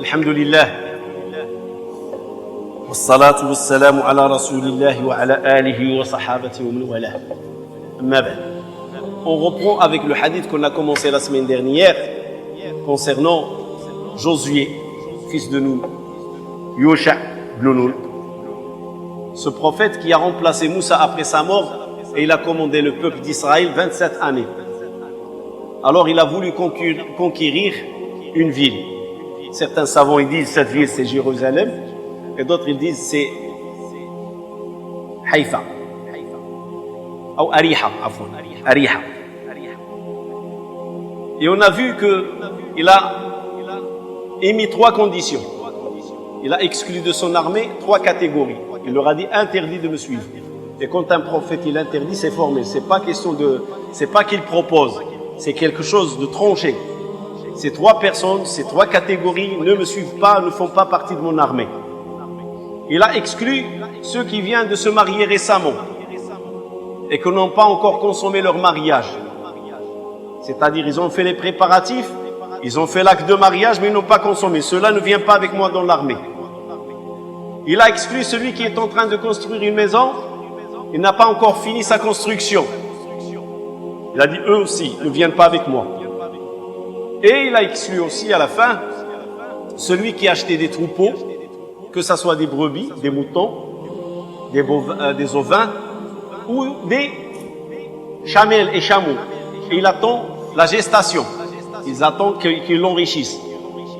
الحمد لله والصلاة والسلام على رسول الله وعلى آله وصحابته ومن والاه. أما بعد, on reprend avec le hadith qu'on a commencé la semaine dernière concernant Josué, fils de Nun, Yosha ibn Nun, ce prophète qui a remplacé Moussa après sa mort, et il a commandé le peuple d'Israël 27 années. Alors il a voulu conquérir une ville. Certains savants ils disent cette ville c'est Jérusalem, et d'autres ils disent c'est Haïfa ou Ariha, Ariha. Et on a vu qu'il a émis 3 conditions. Il a exclu de son armée 3 catégories. Il leur a dit interdit de me suivre. Et quand un prophète il interdit, c'est formel. C'est pas question de, c'est pas qu'il propose, c'est quelque chose de tranché. Ces 3 personnes, ces 3 catégories ne me suivent pas, ne font pas partie de mon armée. Il a exclu ceux qui viennent de se marier récemment et qui n'ont pas encore consommé leur mariage. C'est-à-dire, ils ont fait les préparatifs, ils ont fait l'acte de mariage, mais ils n'ont pas consommé. Cela ne vient pas avec moi dans l'armée. Il a exclu celui qui est en train de construire une maison, il n'a pas encore fini sa construction. Il a dit, eux aussi, ne viennent pas avec moi. Et il a exclu aussi à la fin, celui qui a acheté des troupeaux, que ce soit des brebis, des moutons, des ovins, ou des chamelles et chameaux. Et il attend la gestation. Ils attendent qu'ils l'enrichissent.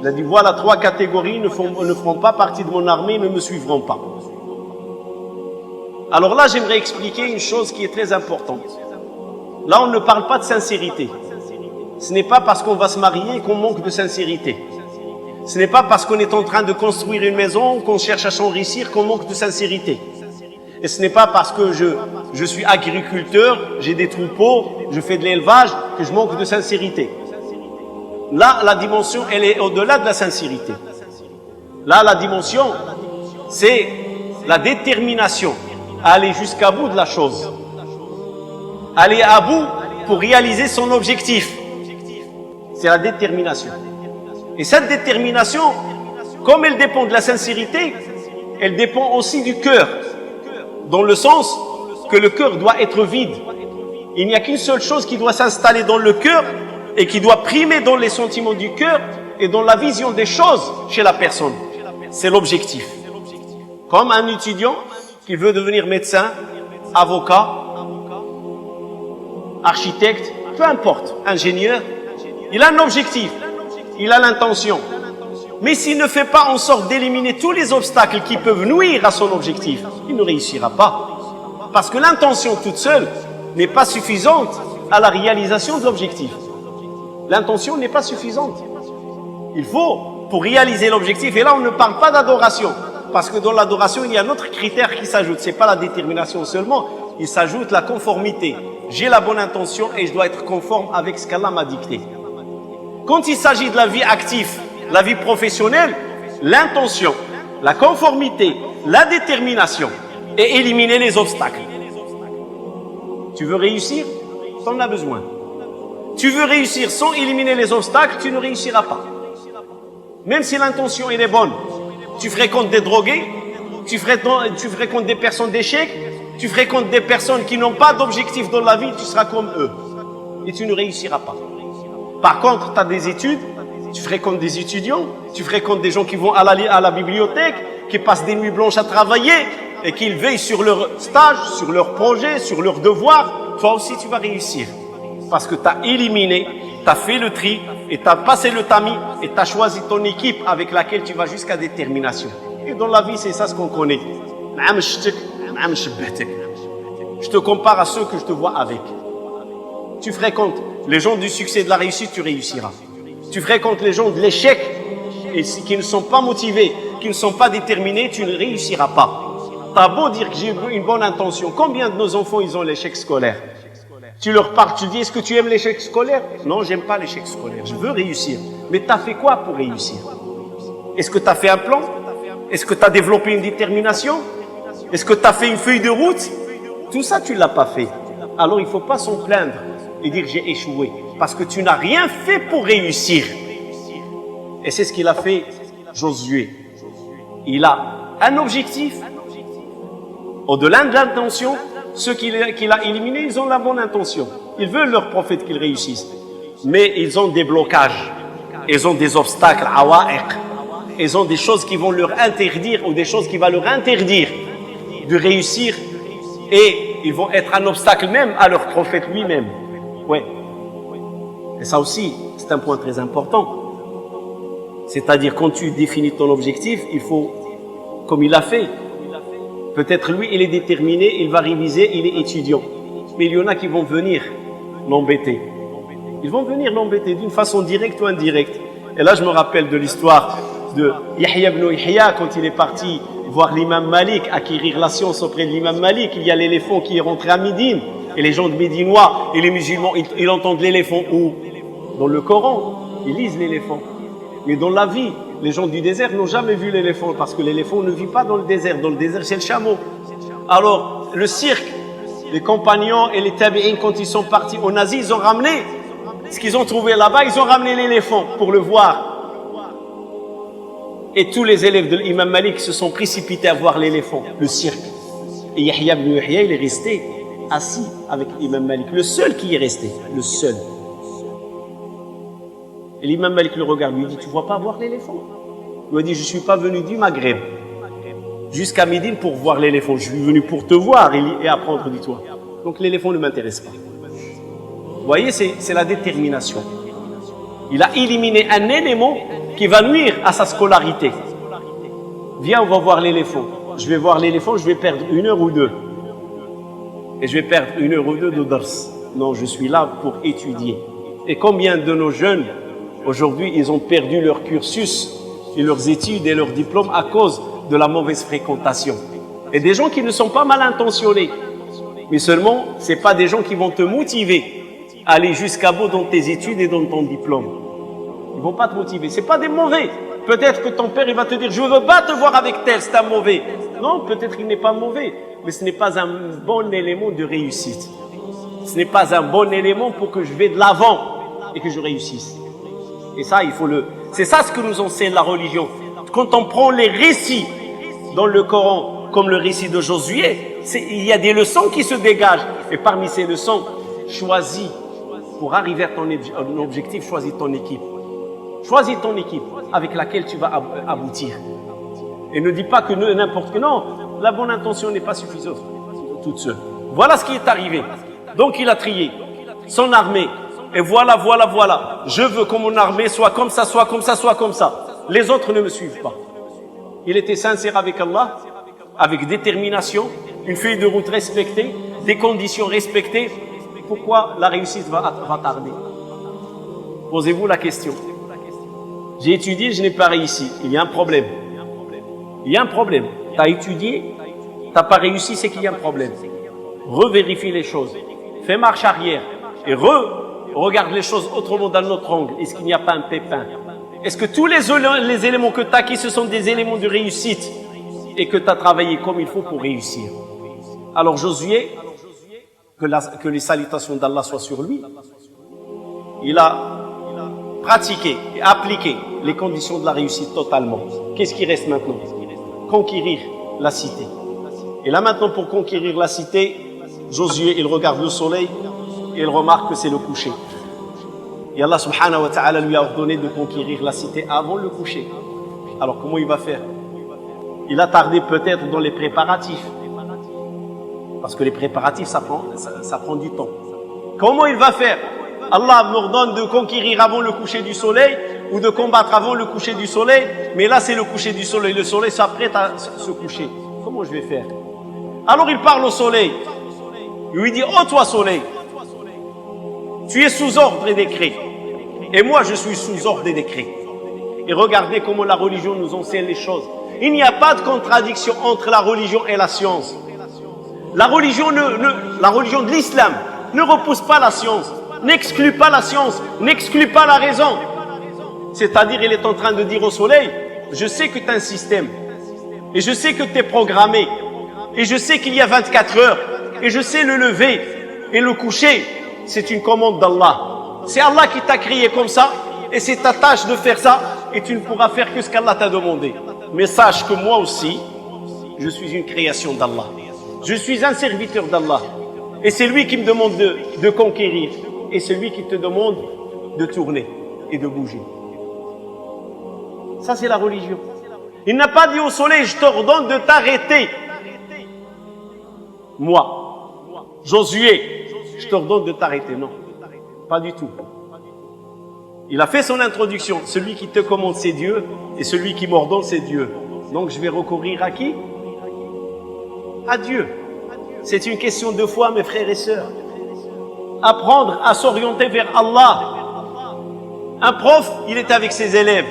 Il a dit, voilà 3 catégories, ne feront pas partie de mon armée, ne me suivront pas. Alors là, j'aimerais expliquer une chose qui est très importante. Là, on ne parle pas de sincérité. Ce n'est pas parce qu'on va se marier qu'on manque de sincérité. Ce n'est pas parce qu'on est en train de construire une maison, qu'on cherche à s'enrichir, qu'on manque de sincérité. Et ce n'est pas parce que je suis agriculteur, j'ai des troupeaux, je fais de l'élevage, que je manque de sincérité. Là, la dimension, elle est au-delà de la sincérité. Là, la dimension, c'est la détermination à aller jusqu'à bout de la chose. Aller à bout pour réaliser son objectif. C'est la détermination. Et cette détermination, comme elle dépend de la sincérité, elle dépend aussi du cœur. Dans le sens que le cœur doit être vide. Il n'y a qu'une seule chose qui doit s'installer dans le cœur et qui doit primer dans les sentiments du cœur et dans la vision des choses chez la personne. C'est l'objectif. Comme un étudiant qui veut devenir médecin, avocat, architecte, peu importe, ingénieur, il a un objectif, il a l'intention. Mais s'il ne fait pas en sorte d'éliminer tous les obstacles qui peuvent nuire à son objectif, il ne réussira pas. Parce que l'intention toute seule n'est pas suffisante à la réalisation de l'objectif. L'intention n'est pas suffisante. Il faut, pour réaliser l'objectif, et là on ne parle pas d'adoration, parce que dans l'adoration il y a un autre critère qui s'ajoute, c'est pas la détermination seulement, il s'ajoute la conformité. J'ai la bonne intention et je dois être conforme avec ce qu'Allah m'a dicté. Quand il s'agit de la vie active, la vie professionnelle, l'intention, la conformité, la détermination et éliminer les obstacles. Tu veux réussir? Tu en as besoin. Tu veux réussir sans éliminer les obstacles, tu ne réussiras pas. Même si l'intention elle est bonne, tu fréquentes des drogués, tu fréquentes des personnes d'échec, tu fréquentes des personnes qui n'ont pas d'objectif dans la vie, tu seras comme eux. Et tu ne réussiras pas. Par contre, tu as des études, tu fréquentes des étudiants, tu fréquentes des gens qui vont à la bibliothèque, qui passent des nuits blanches à travailler et qui veillent sur leur stage, sur leurs projets, sur leurs devoirs. Toi aussi, tu vas réussir. Parce que tu as éliminé, tu as fait le tri et tu as passé le tamis et tu as choisi ton équipe avec laquelle tu vas jusqu'à détermination. Et dans la vie, c'est ça ce qu'on connaît. Je te compare à ceux que je te vois avec. Tu fréquentes les gens du succès et de la réussite, tu réussiras. Tu fréquentes les gens de l'échec et qui ne sont pas motivés, qui ne sont pas déterminés, tu ne réussiras pas. Tu as beau dire que j'ai une bonne intention. Combien de nos enfants, ils ont l'échec scolaire? Tu leur parles, tu dis, est-ce que tu aimes l'échec scolaire? Non, j'aime pas l'échec scolaire, je veux réussir. Mais tu as fait quoi pour réussir? Est-ce que tu as fait un plan? Est-ce que tu as développé une détermination? Est-ce que tu as fait une feuille de route? Tout ça, tu ne l'as pas fait. Alors, il ne faut pas s'en plaindre et dire j'ai échoué. Parce que tu n'as rien fait pour réussir. Et c'est ce qu'il a fait Josué, il a un objectif. Au-delà de l'intention, ceux qu'il a éliminés, ils ont la bonne intention. Ils veulent leur prophète qu'ils réussissent. Mais ils ont des blocages. Ils ont des obstacles, awa'iq. Ils ont des choses qui vont leur interdire ou des choses qui vont leur interdire de réussir. Et ils vont être un obstacle même à leur prophète lui-même. Ouais. Et ça aussi, c'est un point très important. C'est-à-dire, quand tu définis ton objectif, il faut, comme il l'a fait, peut-être lui, il est déterminé, il va réviser, il est étudiant. Mais il y en a qui vont venir l'embêter. Ils vont venir l'embêter d'une façon directe ou indirecte. Et là, je me rappelle de l'histoire de Yahya ibn Yahya, quand il est parti voir l'imam Malik, acquérir la science auprès de l'imam Malik. Il y a l'éléphant qui est rentré à Médine. Et les gens de Médinois et les musulmans, ils entendent l'éléphant où? Dans le Coran. Ils lisent l'éléphant. Mais dans la vie, les gens du désert n'ont jamais vu l'éléphant, parce que l'éléphant ne vit pas dans le désert. Dans le désert, c'est le chameau. Alors, le cirque, les compagnons et les tabi'in, quand ils sont partis au Nazi, ils ont ramené ce qu'ils ont trouvé là-bas, ils ont ramené l'éléphant pour le voir. Et tous les élèves de l'imam Malik se sont précipités à voir l'éléphant, le cirque. Et Yahya ibn Yahya, il est resté assis avec l'imam Malik, le seul qui est resté, le seul. Et l'imam Malik le regarde, lui dit, tu ne vois pas voir l'éléphant? Il lui a dit, je ne suis pas venu du Maghreb jusqu'à Médine pour voir l'éléphant, je suis venu pour te voir et apprendre de toi. Donc l'éléphant ne m'intéresse pas. Vous voyez, c'est la détermination. Il a éliminé un élément qui va nuire à sa scolarité. Viens, on va voir l'éléphant. Je vais voir l'éléphant, je vais perdre 1 heure ou 2. Et je vais perdre 1 heure ou 2 de dars. Non, je suis là pour étudier. Et combien de nos jeunes, aujourd'hui, ils ont perdu leur cursus et leurs études et leurs diplômes à cause de la mauvaise fréquentation. Et des gens qui ne sont pas mal intentionnés. Mais seulement, ce n'est pas des gens qui vont te motiver à aller jusqu'à bout dans tes études et dans ton diplôme. Ils ne vont pas te motiver. Ce n'est pas des mauvais. Peut-être que ton père il va te dire, je ne veux pas te voir avec tel, c'est un mauvais. Non, peut-être qu'il n'est pas mauvais. Mais ce n'est pas un bon élément de réussite. Ce n'est pas un bon élément pour que je vais de l'avant et que je réussisse. Et ça, il faut c'est ça ce que nous enseigne la religion. Quand on prend les récits dans le Coran, comme le récit de Josué, il y a des leçons qui se dégagent. Et parmi ces leçons, choisis, pour arriver à ton objectif, choisis ton équipe. Choisis ton équipe avec laquelle tu vas aboutir. Et ne dis pas que n'importe quoi. Non, la bonne intention n'est pas suffisante toute seule. Voilà ce qui est arrivé. Donc il a trié son armée. Et voilà. Je veux que mon armée soit comme ça, soit comme ça, soit comme ça. Les autres ne me suivent pas. Il était sincère avec Allah, avec détermination, une feuille de route respectée, des conditions respectées. Pourquoi la réussite va tarder? Posez-vous la question. J'ai étudié, je n'ai pas réussi. Il y a un problème. Il y a un problème. Tu as étudié, tu n'as pas réussi, c'est qu'il y a un problème. Revérifie les choses. Fais marche arrière. Et regarde les choses autrement d'un autre angle. Est-ce qu'il n'y a pas un pépin? Est-ce que tous les éléments que tu as acquis, ce sont des éléments de réussite et que tu as travaillé comme il faut pour réussir? Alors Josué, que les salutations d'Allah soient sur lui, il a pratiqué et appliqué les conditions de la réussite totalement. Qu'est-ce qui reste maintenant? Conquérir la cité. Et là maintenant, pour conquérir la cité, Josué, il regarde le soleil et il remarque que c'est le coucher. Et Allah subhanahu wa ta'ala lui a ordonné de conquérir la cité avant le coucher. Alors comment il va faire? Il a tardé peut-être dans les préparatifs. Parce que les préparatifs, ça prend du temps. Comment il va faire? Allah m'ordonne de conquérir avant le coucher du soleil ou de combattre avant le coucher du soleil. Mais là, c'est le coucher du soleil. Le soleil s'apprête à se coucher. Comment je vais faire? Alors il parle au soleil. Il lui dit, oh toi soleil, tu es sous ordre et décret. Et moi, je suis sous ordre et décret. Et regardez comment la religion nous enseigne les choses. Il n'y a pas de contradiction entre la religion et la science. La religion de l'islam ne repousse pas la science, n'exclut pas la science, n'exclut pas la raison. C'est-à-dire, il est en train de dire au soleil, je sais que tu as un système, et je sais que tu es programmé, et je sais qu'il y a 24 heures, et je sais le lever et le coucher, c'est une commande d'Allah. C'est Allah qui t'a créé comme ça, et c'est ta tâche de faire ça. et tu ne pourras faire que ce qu'Allah t'a demandé. Mais sache que moi aussi, je suis une création d'Allah. Je suis un serviteur d'Allah. Et c'est lui qui me demande de conquérir. Et c'est lui qui te demande de tourner et de bouger. Ça, c'est la religion. Il n'a pas dit au soleil, je t'ordonne de t'arrêter. Moi, Josué, je t'ordonne de t'arrêter. Non, pas du tout. Il a fait son introduction. Celui qui te commande, c'est Dieu. Et celui qui m'ordonne, c'est Dieu. Donc, je vais recourir à qui? À Dieu. C'est une question de foi, mes frères et sœurs. Apprendre à s'orienter vers Allah. Un prof, il était avec ses élèves.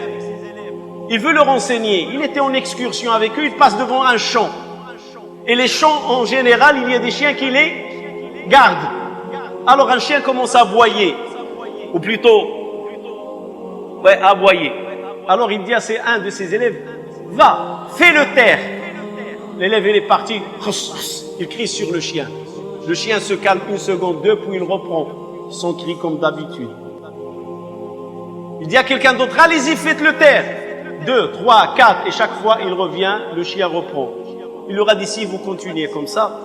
Il veut leur enseigner. Il était en excursion avec eux. Il passe devant un champ. Et les champs, en général, il y a des chiens qui les gardent. Alors un chien commence à aboyer. Ou plutôt, aboyer. Alors il dit à un de ses élèves, va, fais-le taire. L'élève, il est parti. Il crie sur le chien. Le chien se calme une seconde, deux, puis il reprend son cri comme d'habitude. Il dit à quelqu'un d'autre, allez-y, faites-le taire. 2, 3, 4, et chaque fois il revient, le chien reprend. Il leur a dit, si vous continuez comme ça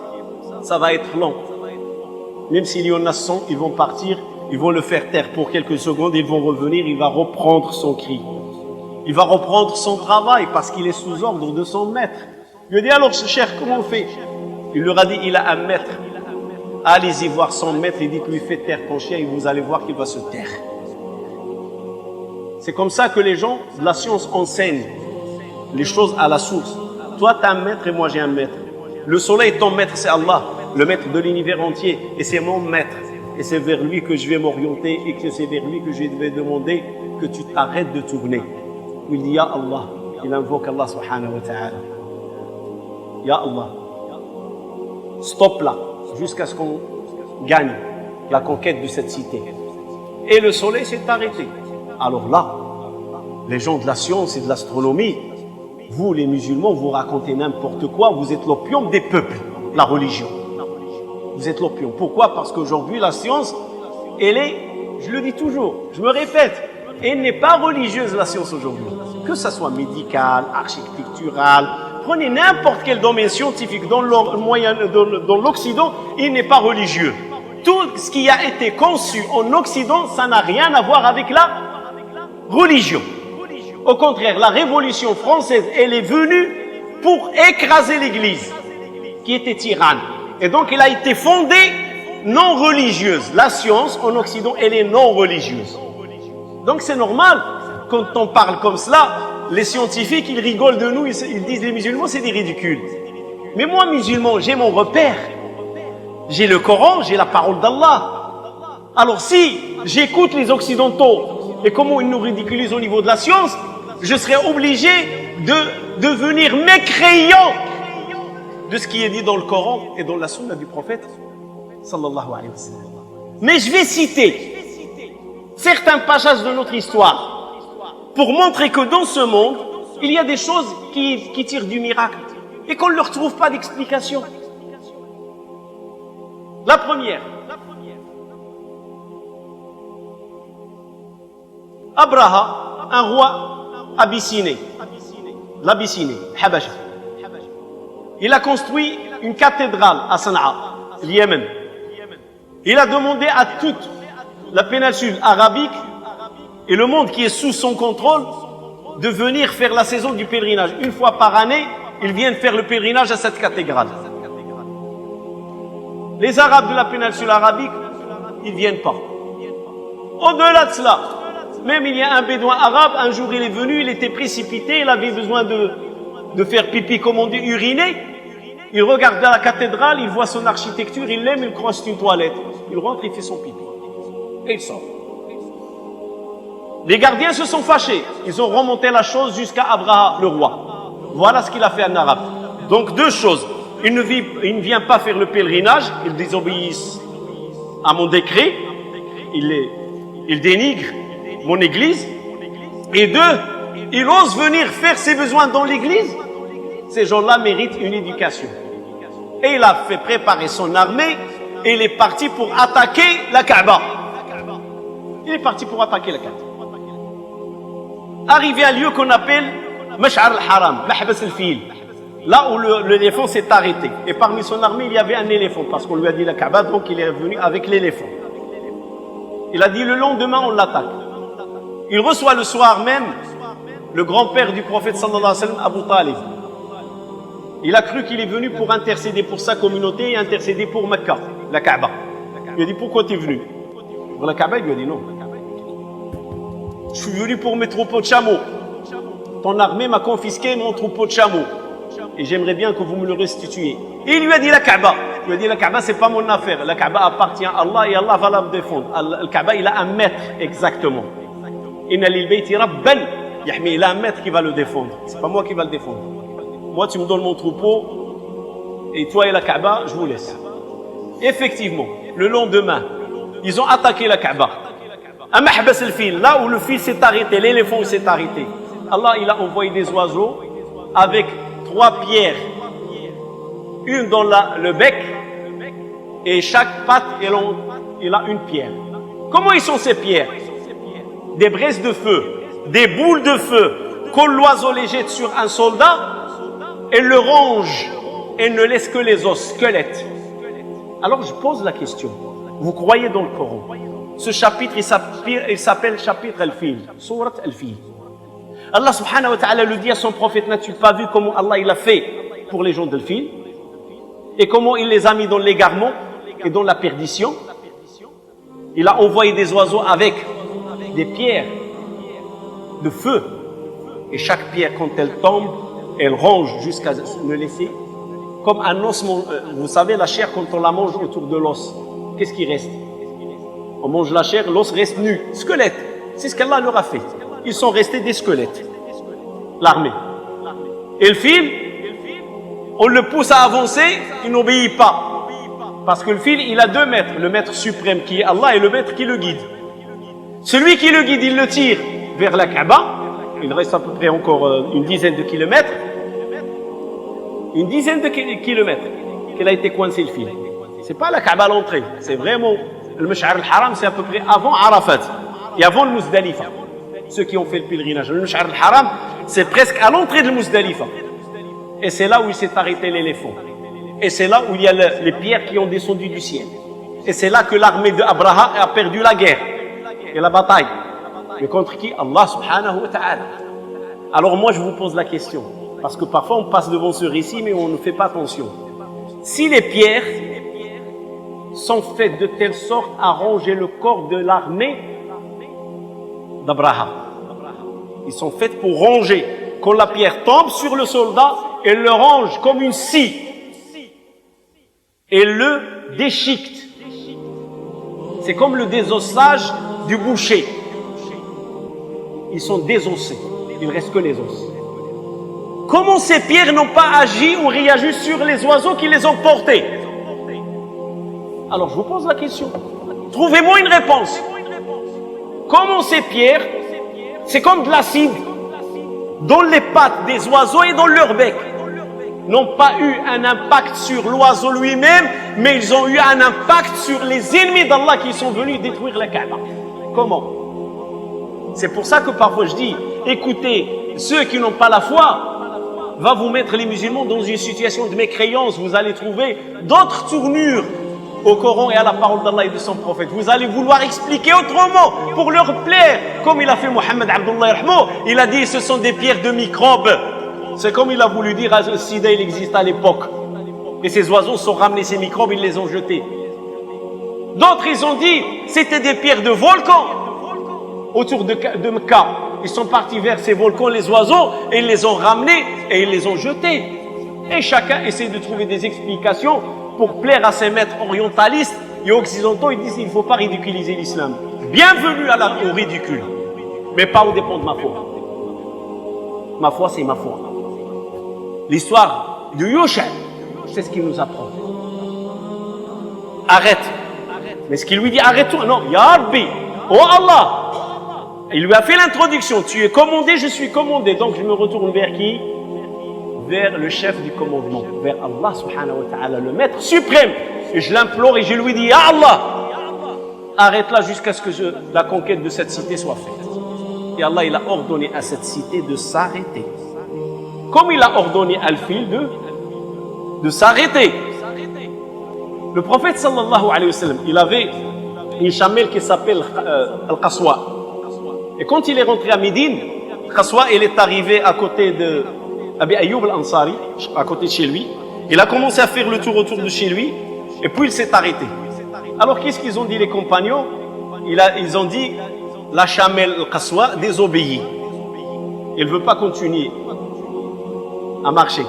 va être long. Même s'il y en a 100, ils vont partir, ils vont le faire taire pour quelques secondes, ils vont revenir, il va reprendre son cri. Il va reprendre son travail parce qu'il est sous ordre de son maître. Il lui a dit, alors cher, comment on fait? Il leur a dit, il a un maître. Allez-y voir son maître et dites-lui, fais taire ton chien et vous allez voir qu'il va se taire. C'est comme ça que les gens de la science enseignent les choses à la source. Toi, tu as un maître et moi, j'ai un maître. Le soleil, ton maître, c'est Allah, le maître de l'univers entier. Et c'est mon maître. Et c'est vers lui que je vais m'orienter et que c'est vers lui que je vais demander que tu t'arrêtes de tourner. Il dit, Ya Allah. Il invoque Allah subhanahu wa ta'ala. Ya Allah. Stop là, jusqu'à ce qu'on gagne la conquête de cette cité. Et le soleil s'est arrêté. Alors là, les gens de la science et de l'astronomie, vous les musulmans, vous racontez n'importe quoi, vous êtes l'opium des peuples, la religion. Vous êtes l'opium. Pourquoi? Parce qu'aujourd'hui, la science, elle est, je le dis toujours, je me répète, elle n'est pas religieuse, la science aujourd'hui. Que ça soit médicale, architecturale, prenez n'importe quel domaine scientifique dans l'Occident, il n'est pas religieux. Tout ce qui a été conçu en Occident, ça n'a rien à voir avec la religion. Au contraire, la Révolution française, elle est venue pour écraser l'Église, qui était tyranne. Et donc, elle a été fondée non religieuse. La science, en Occident, elle est non religieuse. Donc, c'est normal, quand on parle comme cela, les scientifiques, ils rigolent de nous, ils disent les musulmans, c'est des ridicules. Mais moi, musulman, j'ai mon repère. J'ai le Coran, j'ai la parole d'Allah. Alors si j'écoute les Occidentaux et comment ils nous ridiculisent au niveau de la science, je serai obligé de devenir mécréant de ce qui est dit dans le Coran et dans la sunna du prophète sallallahu alayhi wa sallam. Mais je vais citer certains passages de notre histoire pour montrer que dans ce monde, il y a des choses qui tirent du miracle et qu'on ne leur trouve pas d'explication. La première, Abraha, un roi abyssinien, l'Abyssinie, Habasha. Il a construit une cathédrale à Sanaa, le Yémen. Il a demandé à toute la péninsule arabique et le monde qui est sous son contrôle de venir faire la saison du pèlerinage. Une fois par année, ils viennent faire le pèlerinage à cette cathédrale. Les Arabes de la péninsule arabique, ils ne viennent pas. Au-delà de cela, même il y a un bédouin arabe, un jour il est venu, il était précipité, il avait besoin de faire pipi, comme on dit, uriner. Il regarde dans la cathédrale, il voit son architecture, il l'aime, il croit que c'est une toilette. Il rentre, il fait son pipi. Et il sort. Les gardiens se sont fâchés. Ils ont remonté la chose jusqu'à Abraha, le roi. Voilà ce qu'il a fait en arabe. Donc deux choses. Il ne vient pas faire le pèlerinage, il désobéit à mon décret, il dénigre mon église. Et deux, il ose venir faire ses besoins dans l'église. Ces gens-là méritent une éducation. Et il a fait préparer son armée et il est parti pour attaquer la Kaaba. Il est parti pour attaquer la Kaaba. Arrivé à un lieu qu'on appelle Mash'ar al-Haram, Mahbas al-Fil, là où l'éléphant s'est arrêté. Et parmi son armée, il y avait un éléphant, parce qu'on lui a dit la Kaaba, donc il est venu avec l'éléphant. Il a dit le lendemain, on l'attaque. Il reçoit le soir même le grand-père du prophète sallallahu alayhi wa sallam, Abu Talib. Il a cru qu'il est venu pour intercéder pour sa communauté et intercéder pour Mecca, la Kaaba. Il lui a dit pourquoi tu es venu? Pour la Kaaba, il lui a dit non. Je suis venu pour mes troupeaux de chameaux. Ton armée m'a confisqué mon troupeau de chameaux. Et j'aimerais bien que vous me le restituiez. Et il lui a dit la Kaaba. Il lui a dit la Kaaba, c'est pas mon affaire. La Kaaba appartient à Allah et Allah va la défendre. La Kaaba, il a un maître exactement. Inna lil bayti rabban yahmi. Il a un maître qui va le défendre. C'est pas moi qui va le défendre. Moi, tu me donnes mon troupeau et toi et la Kaaba, je vous laisse. Effectivement, le lendemain, ils ont attaqué la Kaaba. À Mahbas al-Fil, là où le fil s'est arrêté, l'éléphant s'est arrêté. Allah, il a envoyé des oiseaux avec 3 pierres. Une dans le bec et chaque patte, il a une pierre. Comment ils sont ces pierres? Des braises de feu, des boules de feu. Quand l'oiseau les jette sur un soldat, elle le range et ne laisse que les os, squelettes. Alors je pose la question. Vous croyez dans le Coran? Ce chapitre, il s'appelle chapitre Al-Fil, Surat Al-Fil. Allah subhanahu wa ta'ala le dit à son prophète, n'as-tu pas vu comment Allah il a fait pour les gens d'Al-Fil? Et comment il les a mis dans l'égarement et dans la perdition? Il a envoyé des oiseaux avec des pierres de feu. Et chaque pierre, quand elle tombe, elle ronge jusqu'à ne laisser comme un os. Vous savez, la chair, quand on la mange autour de l'os, qu'est-ce qui reste? On mange la chair, l'os reste nu, squelette. C'est ce qu'Allah leur a fait. Ils sont restés des squelettes, l'armée. Et le fil, on le pousse à avancer, il n'obéit pas. Parce que le fil, il a 2 maîtres. Le maître suprême qui est Allah et le maître qui le guide. Celui qui le guide, il le tire vers la Kaaba. Il reste à peu près encore une dizaine de kilomètres. Une dizaine de kilomètres qu'il a été coincé le fil. C'est pas la Kaaba à l'entrée, c'est vraiment le Mash'ar al-Haram, c'est à peu près avant Arafat et avant le Muzdalifa. Ceux qui ont fait le pèlerinage, le Mash'ar al-Haram, c'est presque à l'entrée de Muzdalifa. Et c'est là où il s'est arrêté l'éléphant. Et c'est là où il y a les pierres qui ont descendu du ciel. Et c'est là que l'armée d'Abraha a perdu la guerre et la bataille. Mais contre qui? Allah subhanahu wa ta'ala. Alors moi je vous pose la question, parce que parfois on passe devant ce récit mais on ne fait pas attention. Si les pierres sont faites de telle sorte à ronger le corps de l'armée d'Abraha, ils sont faites pour ronger. Quand la pierre tombe sur le soldat, elle le ronge comme une scie et le déchiquette. C'est comme le désossage du boucher. Ils sont désossés, il ne reste que les os. Comment ces pierres n'ont pas agi ou réagi sur les oiseaux qui les ont portés? Alors je vous pose la question. Trouvez-moi une réponse. Comment ces pierres, c'est comme de l'acide, dans les pattes des oiseaux et dans leur bec, n'ont pas eu un impact sur l'oiseau lui-même, mais ils ont eu un impact sur les ennemis d'Allah qui sont venus détruire la Kaaba. Comment? C'est pour ça que parfois je dis, écoutez, ceux qui n'ont pas la foi, va vous mettre les musulmans dans une situation de mécréance. Vous allez trouver d'autres tournures au Coran et à la parole d'Allah et de son prophète. Vous allez vouloir expliquer autrement pour leur plaire, comme il a fait Mohammed Abdullah Rahmo. Il a dit ce sont des pierres de microbes. C'est comme il a voulu dire le sida il existe à l'époque. Et ces oiseaux sont ramenés ces microbes, ils les ont jetés. D'autres ils ont dit c'était des pierres de volcans autour de Mecca. Ils sont partis vers ces volcans, les oiseaux, et ils les ont ramenés et ils les ont jetés. Et chacun essaie de trouver des explications pour plaire à ses maîtres orientalistes et occidentaux. Ils disent qu'il ne faut pas ridiculiser l'islam. Bienvenue au ridicule, mais pas au dépend de ma foi. Ma foi, c'est ma foi. L'histoire de Yusha, c'est ce qu'il nous apprend. Arrête. Mais ce qu'il lui dit, arrête-toi. Non, Ya Rabbi, oh Allah. Il lui a fait l'introduction. Tu es commandé, je suis commandé. Donc je me retourne vers qui? Vers le chef du commandement, vers Allah subhanahu wa ta'ala, le maître suprême. Et je l'implore et je lui dis, Ya Allah, arrête là jusqu'à ce que la conquête de cette cité soit faite. Et Allah, il a ordonné à cette cité de s'arrêter. Comme il a ordonné à Al-Fil de s'arrêter. Le prophète sallallahu alayhi wa sallam, il avait une chamelle qui s'appelle Al-Qaswa. Et quand il est rentré à Médine, Qaswa, il est arrivé à côté de Abi Ayyub al-Ansari, à côté de chez lui. Il a commencé à faire le tour autour de chez lui, et puis il s'est arrêté. Alors qu'est-ce qu'ils ont dit les compagnons? Ils ont dit, la chamelle Al-Qaswa désobéit. Il ne veut pas continuer à marcher.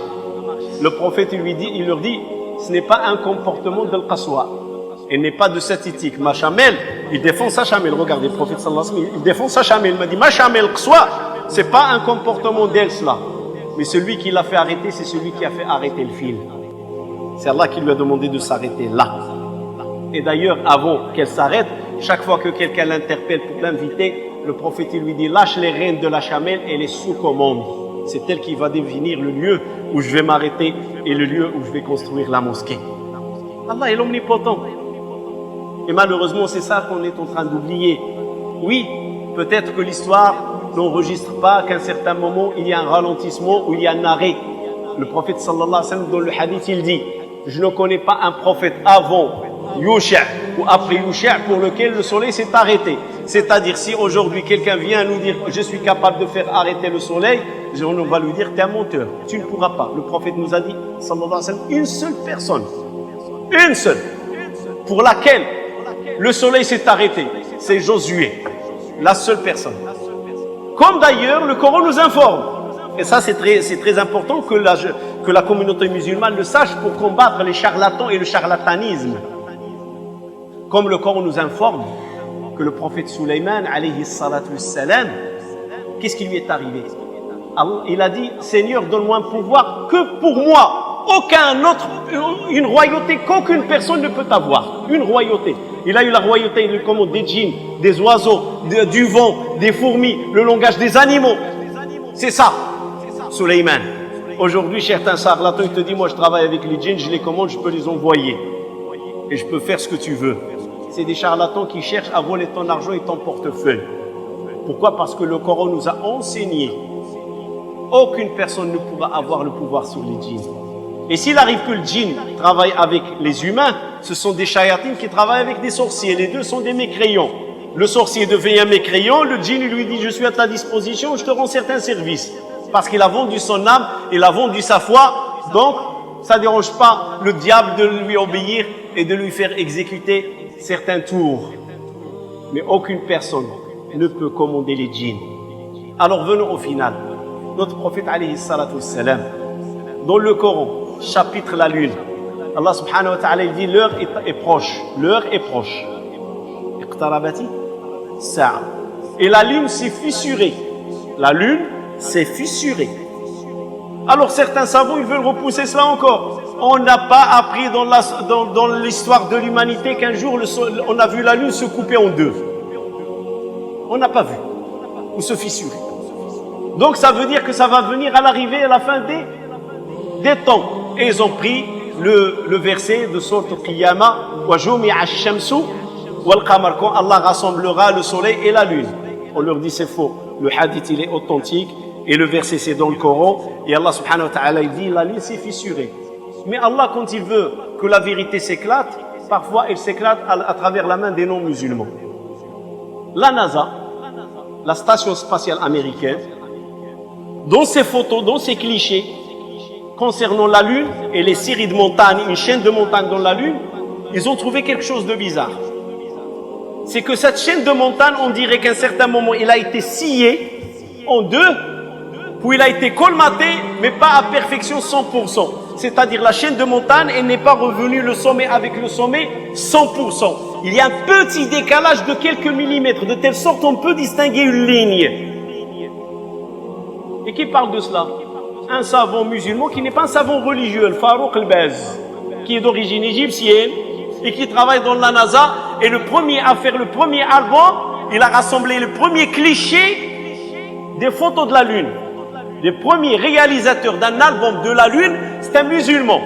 Le prophète il leur dit, ce n'est pas un comportement d'Al-Qaswa. Il n'est pas de cette éthique. Ma chamelle, il défend sa chamelle. Regardez, le prophète sallallahu alayhi wa sallam, il défend sa chamelle. Il m'a dit, ma chamelle Qaswa, ce n'est pas un comportement d'elle cela. Mais celui qui l'a fait arrêter, c'est celui qui a fait arrêter le fil. C'est Allah qui lui a demandé de s'arrêter là. Et d'ailleurs, avant qu'elle s'arrête, chaque fois que quelqu'un l'interpelle pour l'inviter, le prophète il lui dit, lâche les rênes de la chamelle, elle est sous commande. C'est elle qui va définir le lieu où je vais m'arrêter et le lieu où je vais construire la mosquée. Allah est l'omnipotent. Et malheureusement, c'est ça qu'on est en train d'oublier. Oui, peut-être que l'histoire n'enregistre pas qu'à un certain moment, il y a un ralentissement ou il y a un arrêt. Le prophète sallallahu alayhi wa sallam, dans le hadith, il dit, je ne connais pas un prophète avant Yusha ou après Yusha pour lequel le soleil s'est arrêté. C'est-à-dire, si aujourd'hui quelqu'un vient nous dire je suis capable de faire arrêter le soleil, on va lui dire tu es un menteur, tu ne pourras pas. Le prophète nous a dit, sallallahu alayhi wa sallam, une seule personne, une seule, pour laquelle le soleil s'est arrêté, c'est Josué, la seule personne. Comme d'ailleurs le Coran nous informe. Et ça c'est très important que la communauté musulmane le sache pour combattre les charlatans et le charlatanisme. Comme le Coran nous informe que le prophète Sulayman, alayhi salatu wassalam, qu'est-ce qui lui est arrivé? Il a dit, Seigneur, donne-moi un pouvoir que pour moi, aucun autre, une royauté qu'aucune personne ne peut avoir. Une royauté. Il a eu la royauté, il commande des djinns, des oiseaux, du vent, des fourmis, le langage des animaux. C'est ça, Sulayman. Aujourd'hui, certains charlatans, ils te disent, moi je travaille avec les djinns, je les commande, je peux les envoyer. Et je peux faire ce que tu veux. C'est des charlatans qui cherchent à voler ton argent et ton portefeuille. Pourquoi? Parce que le Coran nous a enseigné. Aucune personne ne pourra avoir le pouvoir sur les djinns. Et s'il arrive que le djinn travaille avec les humains, ce sont des shayatines qui travaillent avec des sorciers. Les deux sont des mécréants. Le sorcier devient un mécréant, le djinn lui dit, je suis à ta disposition, je te rends certains services. Parce qu'il a vendu son âme, il a vendu sa foi, donc ça ne dérange pas le diable de lui obéir et de lui faire exécuter certains tours. Mais aucune personne ne peut commander les djinns. Alors venons au final. Notre prophète alayhi salatu wassalam, dans le Coran, chapitre la lune, Allah subhanahu wa ta'ala dit l'heure est proche. L'heure est proche. Iqtarabati sa'a. Et la lune s'est fissurée. La lune s'est fissurée. Alors certains savants, ils veulent repousser cela encore. On n'a pas appris dans l'histoire de l'humanité qu'un jour on a vu la lune se couper en deux. On n'a pas vu. Ou se fissurer. Donc ça veut dire que ça va venir à l'arrivée, à la fin des temps. Et ils ont pris le verset de Sourate Al-Qiyamah, wa jumi'a ash-shamsu wal qamar, quand Allah rassemblera le soleil et la lune. On leur dit c'est faux. Le hadith il est authentique et le verset c'est dans le Coran. Et Allah subhanahu wa ta'ala il dit la lune s'est fissurée. Mais Allah quand il veut que la vérité s'éclate, parfois elle s'éclate à travers la main des non-musulmans. La NASA, la station spatiale américaine, dans ses photos, dans ses clichés concernant la Lune et les séries de montagnes, une chaîne de montagnes dans la Lune, ils ont trouvé quelque chose de bizarre. C'est que cette chaîne de montagnes, on dirait qu'à un certain moment, il a été scié en deux, puis il a été colmaté, mais pas à perfection 100%. C'est-à-dire la chaîne de montagnes, elle n'est pas revenue le sommet avec le sommet 100%. Il y a un petit décalage de quelques millimètres, de telle sorte qu'on peut distinguer une ligne. Et qui parle de cela? Un savant musulman qui n'est pas un savant religieux, le Farouk al-Baz, qui est d'origine égyptienne et qui travaille dans la NASA, et le premier à faire le premier album, il a rassemblé le premier cliché des photos de la Lune. Les premiers réalisateurs d'un album de la Lune, c'est un musulman.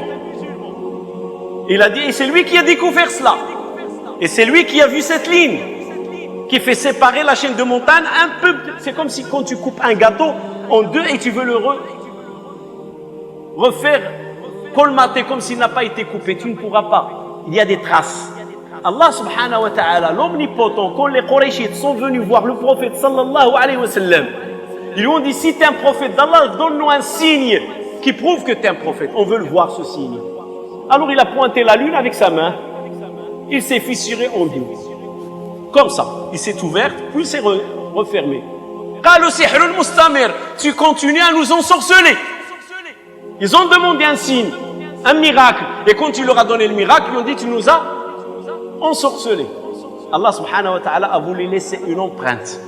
Il a dit, et c'est lui qui a découvert cela. Et c'est lui qui a vu cette ligne. qui fait séparer la chaîne de montagne un peu. C'est comme si quand tu coupes un gâteau en deux et tu veux le refaire colmater comme s'il n'a pas été coupé. Tu ne pourras pas. Il y a des traces. Allah subhanahu wa ta'ala, l'omnipotent, quand les Qurayshites sont venus voir le prophète sallallahu alayhi wa sallam, ils lui ont dit, si tu es un prophète d'Allah, donne-nous un signe qui prouve que tu es un prophète. On veut le voir, ce signe. Alors il a pointé la lune avec sa main. Il s'est fissuré en deux. Comme ça. Il s'est ouvert, puis il s'est refermé. Tu continues à nous ensorceler. Ils ont demandé un signe, un miracle. Et quand tu leur as donné le miracle, ils ont dit, tu nous as ensorcelés. Allah subhanahu wa ta'ala a voulu laisser une empreinte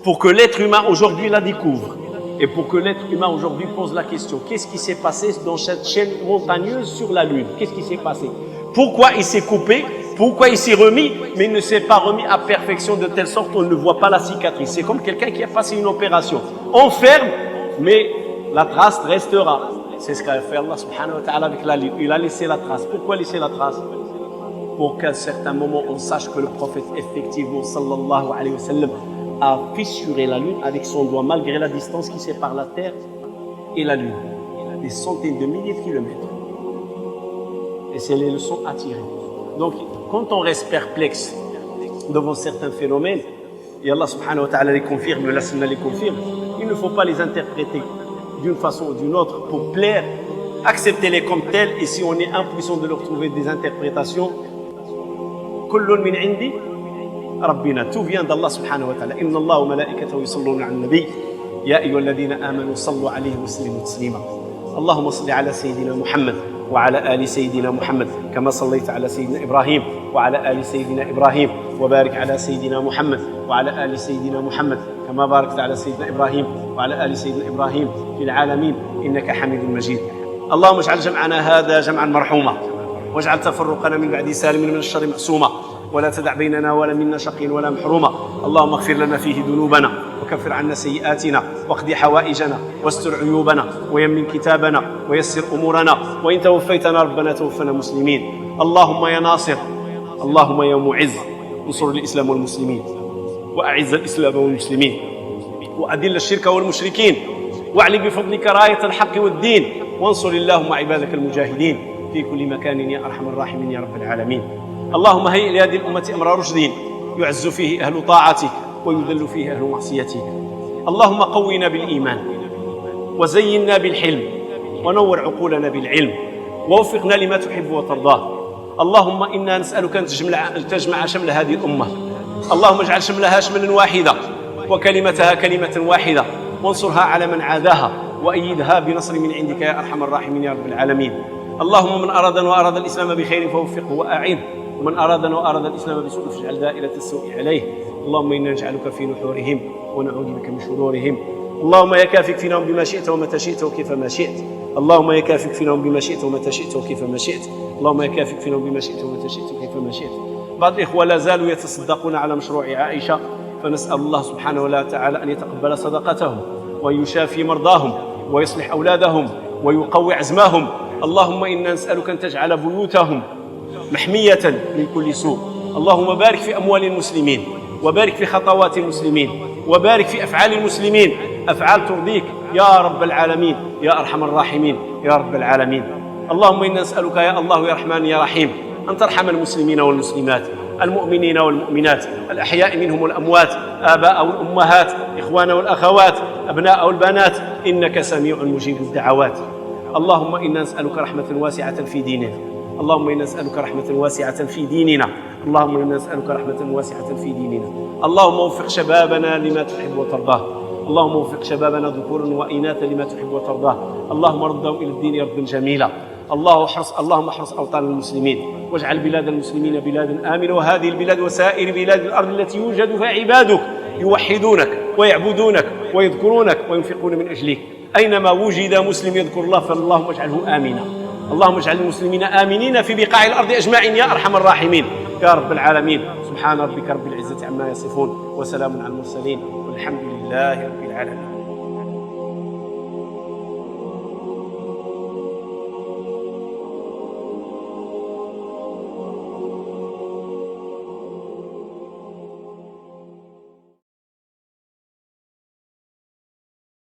pour que l'être humain aujourd'hui la découvre. Et pour que l'être humain aujourd'hui pose la question, qu'est-ce qui s'est passé dans cette chaîne montagneuse sur la lune? Qu'est-ce qui s'est passé? Pourquoi il s'est coupé? Pourquoi il s'est remis? Mais il ne s'est pas remis à perfection de telle sorte qu'on ne voit pas la cicatrice. C'est comme quelqu'un qui a passé une opération. On ferme, mais la trace restera. C'est ce qu'a fait Allah subhanahu wa ta'ala avec la lune. Il a laissé la trace. Pourquoi laisser la trace? Pour qu'à certains moments on sache que le prophète effectivement sallallahu alayhi wa sallam a fissuré la lune avec son doigt malgré la distance qui sépare la terre et la lune. Des centaines de milliers de kilomètres. Et c'est les leçons à tirer. Donc quand on reste perplexe devant certains phénomènes, et Allah subhanahu wa ta'ala les confirme, la sunna les confirme, il ne faut pas les interpréter d'une façon ou d'une autre pour plaire, acceptez-les comme tels, et si on est impuissant de leur trouver des interprétations, kullun min indi rabbina, tout vient d'Allah subhanahu wa ta'ala. Inna Allah wa malaikatahu yusalluna 'alan nabi ya ayyuhalladhina amanu sallu 'alayhi wa sallimu taslima. Allahumma salli 'ala sayyidina Muhammad وعلى آل سيدنا محمد كما صليت على سيدنا إبراهيم وعلى آل سيدنا إبراهيم وبارك على سيدنا محمد وعلى آل سيدنا محمد كما باركت على سيدنا إبراهيم وعلى آل سيدنا إبراهيم في العالمين إنك حميد مجيد. اللهم اجعل جمعنا هذا جمعا مرحوما واجعل تفرقنا من بعد سالم من الشر معصوما ولا تدع بيننا ولا منا شقي ولا محروما. اللهم اغفر لنا فيه ذنوبنا وكفر عنا سيئاتنا واقض حوائجنا واستر عيوبنا ويمن كتابنا ويسر أمورنا وإن توفيتنا ربنا توفنا مسلمين. اللهم يا ناصر، اللهم يا معز، انصر الإسلام والمسلمين وأعز الإسلام والمسلمين وأذل الشرك والمشركين واعلي بفضلك راية الحق والدين وانصر اللهم عبادك المجاهدين في كل مكان يا أرحم الراحمين يا رب العالمين. اللهم هيئ لهذه الأمة أمر رشد يعز فيه أهل طاعتك ويذل فيه أهل معصيتك. اللهم قونا بالإيمان وزينا بالحلم ونور عقولنا بالعلم ووفقنا لما تحب وترضاه. اللهم إنا نسألك أن تجمع شمل هذه الأمة. اللهم اجعل شملها شملا واحدا وكلمتها كلمة واحدة وانصرها على من عاداها وأيدها بنصر من عندك يا أرحم الراحمين يا رب العالمين. اللهم من أرادنا وأراد الإسلام بخير فوفقه وأعينه ومن أرادنا وأراد الإسلام بسوء فاجعل دائرة السوء عليه. اللهم إنا نجعلك في نحورهم ونعوذ بك من شرورهم. اللهم يا كافك فينا بما شئت ومتى شئت وكيف ما شئت. اللهم يا كافك فينا بما شئت ومتى شئت وكيف ما شئت. اللهم يا كافك فينا بما شئت ومتى شئت وكيف ما شئت. بعض الإخوة لا زالوا يتصدقون على مشروع عائشة، فنسأل الله سبحانه وتعالى أن يتقبل صدقتهم ويشافي مرضاهم ويصلح أولادهم ويقوي عزمهم. اللهم إنا نسألك أن تجعل بيوتهم محمية من كل سوء. اللهم بارك في أموال المسلمين وبارك في خطوات المسلمين وبارك في أفعال المسلمين، أفعال ترضيك يا رب العالمين يا أرحم الراحمين يا رب العالمين. اللهم إنا نسألك يا الله يا رحمن يا رحيم أن ترحم المسلمين والمسلمات، المؤمنين والمؤمنات، الأحياء منهم والأموات، آباء والأمهات، إخوان والأخوات، أبناء والبنات، إنك سميع مجيب الدعوات. اللهم إنا نسألك رحمة واسعة في ديننا. اللهم إنا نسألك رحمة واسعة في ديننا. اللهم إنا نسألك رحمة واسعة في ديننا. اللهم وفق شبابنا لما تحب وترضاه. اللهم وفق شبابنا ذكورا وإناثا لما تحب وترضاه. اللهم ردهم إلى الدين ردا جميلا. اللهم احرص أوطان المسلمين واجعل بلاد المسلمين بلادا آمنة، وهذه البلاد وسائر بلاد الأرض التي يوجد فيها عبادك يوحدونك ويعبدونك ويذكرونك وينفقون من أجلك. أينما وجد مسلم يذكر الله فاللهم اجعله آمنا. اللهم اجعل المسلمين آمنين في بقاع الأرض أجمعين يا أرحم الراحمين يا رب العالمين. سبحان ربك رب العزة عما يصفون وسلام على المرسلين والحمد لله رب العالمين.